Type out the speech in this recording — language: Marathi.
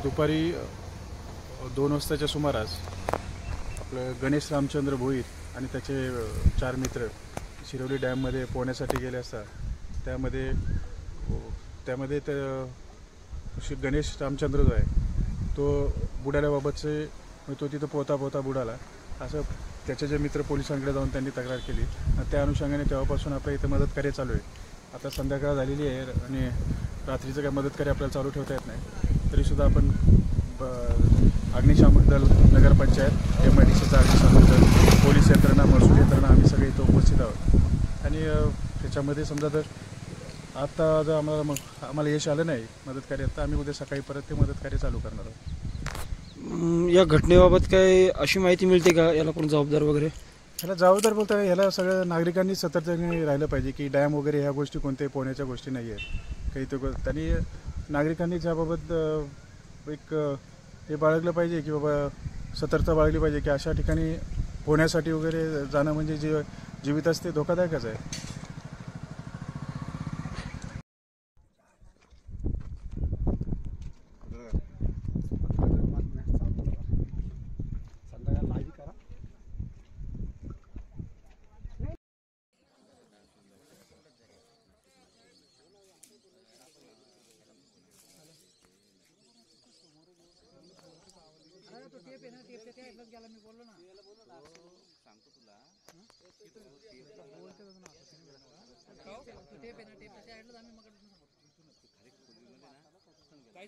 दुपारी 2 वाजताच्या सुमारास आपलं गणेश रामचंद्र भोईर आणि त्याचे 4 मित्र शिरवली डॅममध्ये पोहण्यासाठी गेले असता त्यामध्ये गणेश रामचंद्र जो आहे तो बुडाल्याबाबतचे तो तिथं पोहता बुडाला असं त्याचे जे मित्र पोलिसांकडे जाऊन त्यांनी तक्रार केली आणि त्या अनुषंगाने तेव्हापासून आपल्या इथं मदतकार्य चालू आहे. आता संध्याकाळ झालेली आहे आणि रात्रीचं काय मदतकार्य आपल्याला चालू ठेवता येत नाही, तरीसुद्धा आपण अग्निशामक दल, नगरपंचायत, MIDCचा अग्निशामक दल, पोलीस यंत्रणा, महसूल यंत्रणा आम्ही सगळे इथं उपस्थित आहोत. आणि त्याच्यामध्ये समजा जर आत्ता जर आम्हाला यश आलं नाही मदतकार्यात तर आम्ही उद्या सकाळी परत ते मदतकार्य चालू करणार आहोत. या घटनेबाबत काय अशी माहिती मिळते का, याला कोण जबाबदार वगैरे? ह्याला जबाबदार बोलता ह्याला सगळं नागरिकांनी सतर्कतेने राहिलं पाहिजे की डॅम वगैरे ह्या गोष्टी कोणत्याही पोहण्याच्या गोष्टी नाही आहेत काही. तो त्यांनी नागरिकांनी त्याबाबत एक हे बाळगलं पाहिजे की बाबा सतर्कता बाळगली पाहिजे की अशा ठिकाणी पोहण्यासाठी वगैरे जाणं म्हणजे जीवित असते धोकादायकच आहे. काय